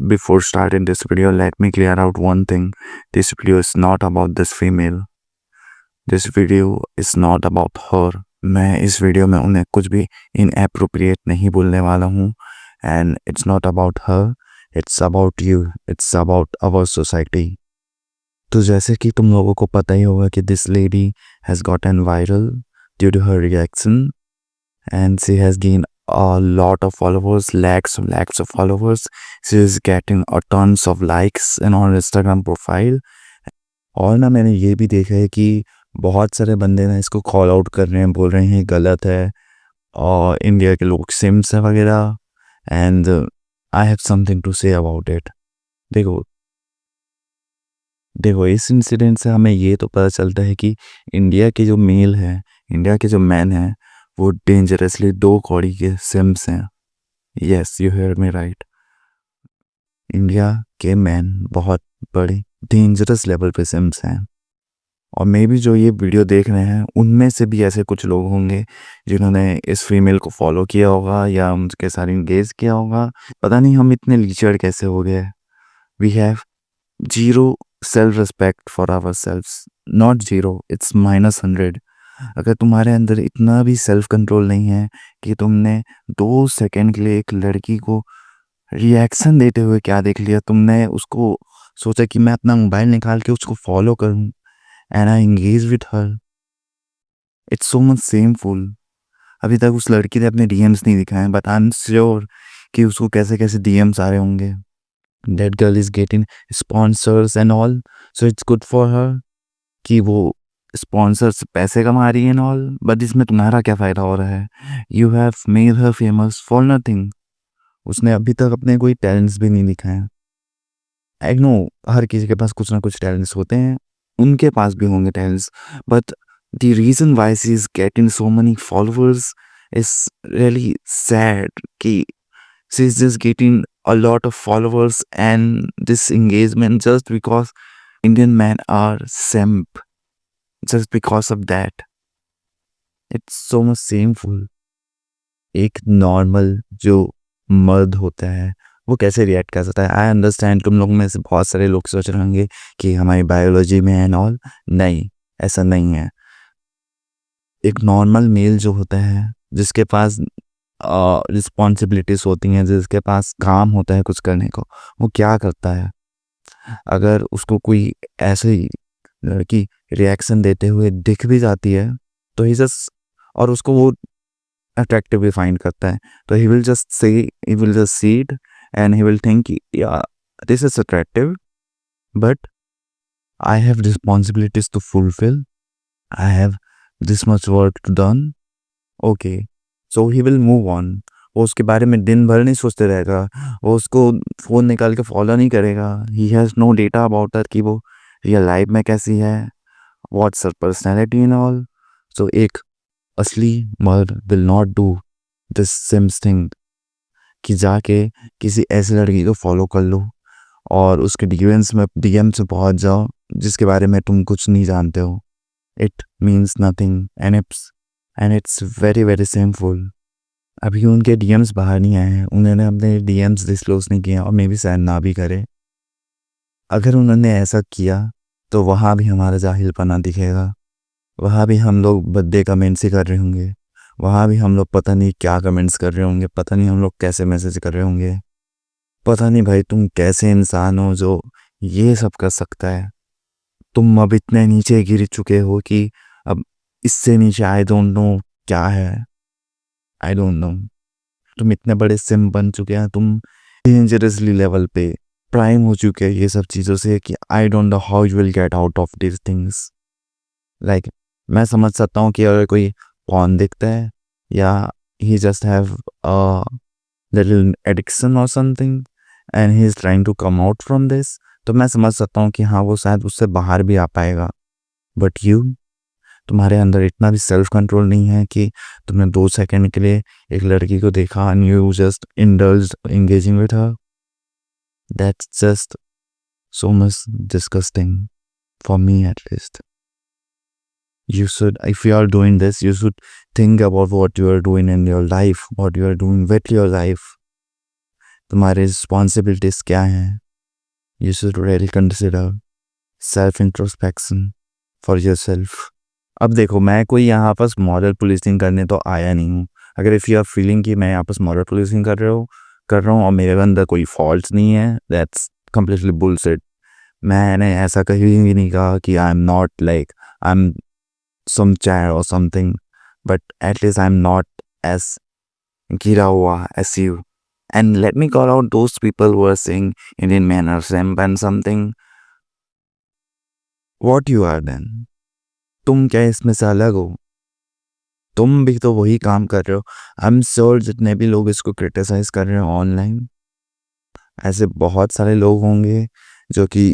Before starting this video, let me clear out one thing. This video is not about this female. This video is not about her. मैं इस video में उन्हें कुछ भी inappropriate नहीं बोलने वाला हूँ. And it's not about her. It's about you. It's about our society. तो जैसे कि तुम लोगों को पता ही होगा कि this lady has gotten viral due to her reaction. And she has gained a lot of followers, lakhs of followers. She is getting a tons of likes in her Instagram profile. और ना मैंने ये भी देखा है कि बहुत सारे बंदे ना इसको कॉल आउट कर रहे हैं, बोल रहे हैं गलत है और इंडिया के लोग सिम्स है वगैरह. And I have something to say about it. देखो इस इंसिडेंट से हमें ये तो पता चलता है कि इंडिया के जो मेल हैं, इंडिया के जो मैन हैं, वो डेंजरसली 2 कौड़ी के सिम्स हैं. Yes, you hear me right. India के मैन बहुत बड़े डेंजरस लेवल पे सिम्स हैं. और मे बी जो ये वीडियो देख रहे हैं उनमें से भी ऐसे कुछ लोग होंगे जिन्होंने इस फीमेल को फॉलो किया होगा या उनके साथ इंगेज किया होगा. पता नहीं हम इतने लीचड़ कैसे हो गए. We have zero self respect for ourselves. Not zero, it's -100. अगर तुम्हारे अंदर इतना भी सेल्फ कंट्रोल नहीं है कि तुमने 2 सेकंड के लिए एक लड़की को रिएक्शन देते हुए क्या देख लिया, तुमने उसको सोचा कि मैं अपना मोबाइल निकाल के उसको फॉलो करूं and I engage with her. It's so much shameful. अभी तक उस लड़की ने अपने डीएम्स नहीं दिखाए, बट आई एम श्योर कि उसको कैसे कैसे डीएम्स आ रहे होंगे. That girl is getting sponsors and all, so it's good for her कि वो स्पॉन्सर से पैसे कमा रही है एंड ऑल. बट इसमें तुम्हारा क्या फ़ायदा हो रहा है? You have made her famous for nothing. उसने अभी तक अपने कोई टैलेंट्स भी नहीं दिखाए. आई नो हर किसी के पास कुछ ना कुछ टैलेंट्स होते हैं, उनके पास भी होंगे talents, but the reason why she is getting so many followers is really sad कि she is just getting a lot of followers and this engagement just because Indian men are simp. Just because of that. It's so much shameful. एक normal जो मर्द होता है वो कैसे react कर सकता है? आई अंडरस्टैंड तुम लोग में से बहुत सारे लोग सोच रहे होंगे कि हमारी बायोलॉजी में एंड ऑल. नहीं, ऐसा नहीं है. एक नॉर्मल मेल जो होता है जिसके पास रिस्पॉन्सिबिलिटीज होती हैं, जिसके पास काम होता है कुछ करने को, वो क्या करता है? अगर उसको कोई ऐसे लड़की रिएक्शन देते हुए दिख भी जाती है तो ही जस्ट, और उसको वो अट्रैक्टिव भी फाइंड करता है, तो he will just see it and he will think yeah this is attractive, but I have responsibilities to fulfil, I have this much work to done. Okay, so he will move on. वो उसके बारे में दिन भर नहीं सोचते रहेगा, वो उसको फ़ोन निकाल के फॉलो नहीं करेगा. He has no data about her कि वो रियल लाइफ में कैसी है, what's her personality and all. So एक असली मर्द will not do this sims thing कि जाके किसी ऐसी लड़की को फॉलो कर लो और उसके डीएम से पहुंच जाओ जिसके बारे में तुम कुछ नहीं जानते हो. It means nothing and it's very very shameful. अभी उनके डीएम्स बाहर नहीं आए हैं, उन्होंने अपने डीएम्स डिस्क्लोज नहीं किए और मे बी शायद ना भी करे. अगर उन्होंने ऐसा किया तो वहाँ भी हमारा जाहिलपना दिखेगा, वहाँ भी हम लोग भद्दे कमेंट्स ही कर रहे होंगे, वहाँ भी हम लोग पता नहीं क्या कमेंट्स कर रहे होंगे, पता नहीं हम लोग कैसे मैसेज कर रहे होंगे. पता नहीं भाई तुम कैसे इंसान हो जो ये सब कर सकता है. तुम अब इतने नीचे गिर चुके हो कि अब इससे नीचे आई डोंट नो क्या है. I don't know. तुम इतने बड़े सिम बन चुके हैं, तुम डेंजरसली लेवल पे प्राइम हो चुके हैं ये सब चीज़ों से कि I don't know how you will get out of this things. Like मैं समझ सकता हूँ कि अगर कोई पॉर्न देखता है या he just have a little addiction और something and he is trying to come out from this, तो मैं समझ सकता हूँ कि हाँ वो शायद उससे बाहर भी आ पाएगा. बट तुम्हारे अंदर इतना भी सेल्फ कंट्रोल नहीं है कि तुमने 2 सेकंड के लिए एक लड़की को देखा and you just indulge engaging with her. That's just so much disgusting for me at least. You should, if you are doing this, you should think about what you are doing in your life, what you are doing with your life. तुम्हारे responsibilities क्या हैं. You should really consider self introspection for your self. अब देखो, मैं कोई यहाँ पास moral policing करने तो आया नहीं हूँ. अगर इफ़ यू आर फीलिंग कि मैं यहाँ पास मॉरल पुलिसिंग कर रहा हूँ और मेरे अंदर कोई फॉल्ट नहीं है, दैट्स कम्प्लीटली बुलशिट. मैंने ऐसा कहीं भी नहीं कहा कि I am not like I am some chair और something, but at least I am not as गिरा हुआ as you. And let me call out those people who are saying Indian men are simp and something. What you are then? तुम क्या इसमें से अलग हो? तुम भी तो वही काम कर रहे हो. आई एम श्योर जितने भी लोग इसको क्रिटिसाइज कर रहे हैं ऑनलाइन, ऐसे बहुत सारे लोग होंगे जो कि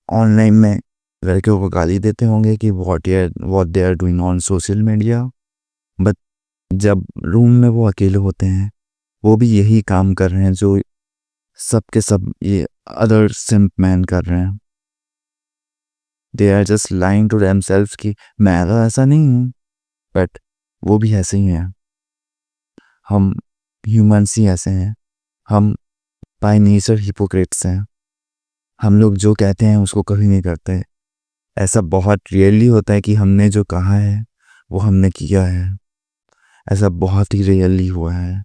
ऑनलाइन में लड़कियों को गाली देते होंगे कि what they are doing on social media. But जब रूम में वो अकेले होते हैं, वो भी यही काम कर रहे हैं जो सब के सब ये अदर सिम्प मैन कर रहे हैं. They are just lying to themselves कि मैं तो ऐसा नहीं हूँ, बट वो भी ऐसे ही हैं. हम ह्यूमन्स ही ऐसे हैं. हम बाय नेचर हिपोक्रेट्स हैं. हम लोग जो कहते हैं उसको कभी नहीं करते. ऐसा बहुत रियरली होता है कि हमने जो कहा है वो हमने किया है. ऐसा बहुत ही रियरली हुआ है.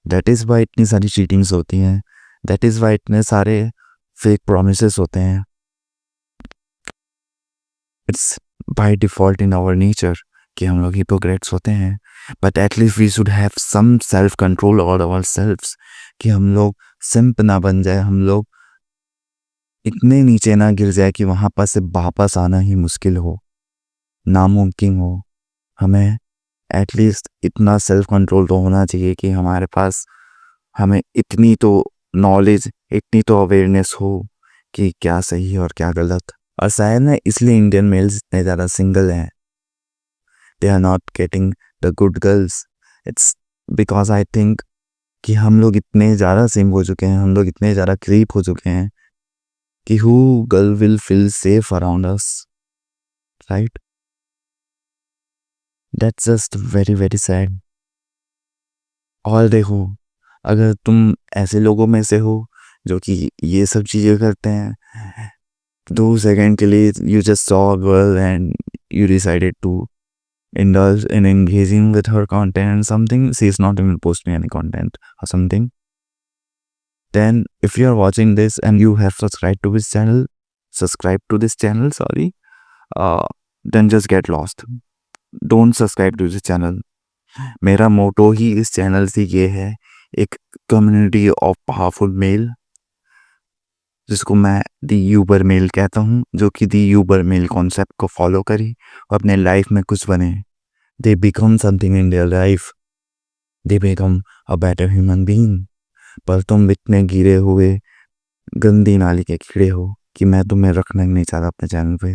दैट इज़ वाई इतनी सारी चीटिंग्स होती हैं. दैट इज़ वाई इतने सारे फेक प्रोमिसेस होते हैं. It's by default in our nature कि हम लोग हिपोक्रेट्स होते हैं. But at least we should have some self control over ourselves, कि हम लोग सिंप ना बन जाए. हम लोग इतने नीचे ना गिर जाए कि वहाँ पर से वापस आना ही मुश्किल हो, नामुमकिन हो. हमें एटलीस्ट इतना सेल्फ कंट्रोल तो होना चाहिए कि हमारे पास हमें इतनी तो नॉलेज, इतनी तो अवेयरनेस हो कि क्या सही है और क्या गलत. और शायद ना इसलिए इंडियन मेल्स इतने ज़्यादा सिंगल हैं. They are not getting the good girls. It's because I think कि हम लोग इतने ज़्यादा सिंप हो चुके हैं, हम लोग इतने ज़्यादा क्रीप हो चुके हैं कि who girl will feel safe around us, right? That's just very very sad. और देखो, अगर तुम ऐसे लोगों में से हो जो कि ये सब चीज़ें करते हैं, 2 सेकेंड के लिए you just saw a girl and you decided to indulge in engaging with her content and something, she is not even posting any content or something, then if you are watching this and you have subscribed to this channel, sorry, then just get lost. Don't subscribe to this channel. मेरा मोटो ही इस channel से ये है, एक community of powerful mail, जिसको मैं दी Uber mail कहता हूँ, जो कि दी यूबर मेल कॉन्सेप्ट को फॉलो करी और अपने लाइफ में कुछ बने. They become something in their life. They become a better human being. पर तुम इतने गिरे हुए गंदी नाली के कीड़े हो कि मैं तुम्हें रखना ही नहीं चाहता अपने चैनल पे.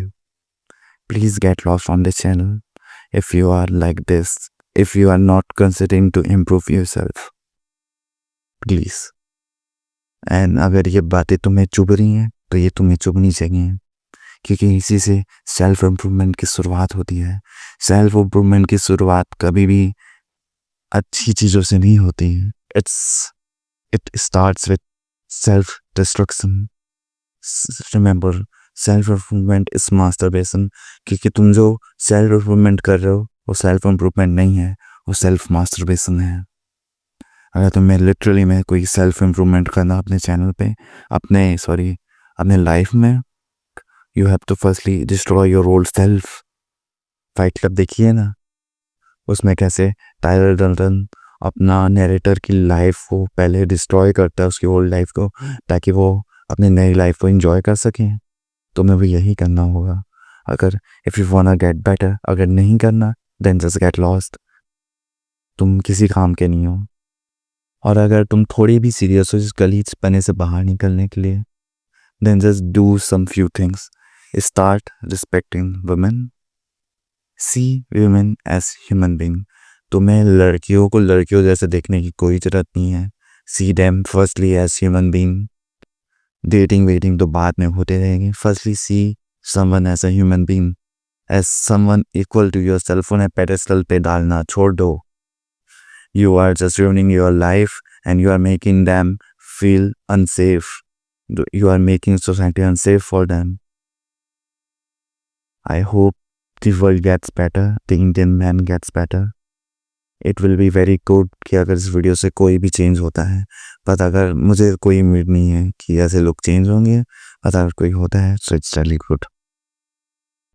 Please get lost on this channel if you are like this, if you are not considering to improve yourself, please. And अगर ये बातें तुम्हें चुभ रही हैं तो ये तुम्हें चुभनी चाहिए, क्योंकि इसी से सेल्फ इम्प्रूवमेंट की शुरुआत होती है. सेल्फ इम्प्रूवमेंट की शुरुआत कभी भी अच्छी चीज़ों से नहीं होती. It starts with self destruction. Remember, self improvement is masturbation. क्योंकि तुम जो सेल्फ इम्प्रूवमेंट कर रहे हो वो सेल्फ इम्प्रूवमेंट नहीं है, वो सेल्फ मास्टरबेशन है. अगर तुम्हें लिटरली में कोई सेल्फ इम्प्रूवमेंट करना अपने चैनल पे, अपने लाइफ में, you have to firstly destroy your old self. Fight club देखिए ना, उसमें कैसे टाइलर डर्डन अपना नैरेटर की लाइफ को पहले डिस्ट्रॉय करता है, उसकी ओल्ड लाइफ को, ताकि वो अपनी नई लाइफ को एंजॉय कर सकें. तुम्हें भी यही करना होगा. अगर इफ़ यू वांना गेट बेटर, अगर नहीं करना, देन जस्ट गेट लॉस्ट. तुम किसी काम के नहीं हो. और अगर तुम थोड़ी भी सीरियस हो इस गलीचपने से बाहर निकलने के लिए, then just do some few things. Start respecting women. See women as human being. तुम्हें लड़कियों को लड़कियों जैसे देखने की कोई ज़रूरत नहीं है. See them firstly as human being. Dating वेटिंग तो बाद में होते रहेंगे. Firstly see someone as a human being, as someone equal to yourself. उन्हें पेडेस्टल पे डालना छोड़ दो. You are just ruining your life and you are making them feel unsafe. You are making society unsafe for them. I hope the world gets better, the Indian man gets better. It will be very good कि अगर इस video से कोई भी change होता है, but अगर मुझे कोई उम्मीद नहीं है कि ऐसे लोग चेंज होंगे, बट अगर कोई होता है so it's really good.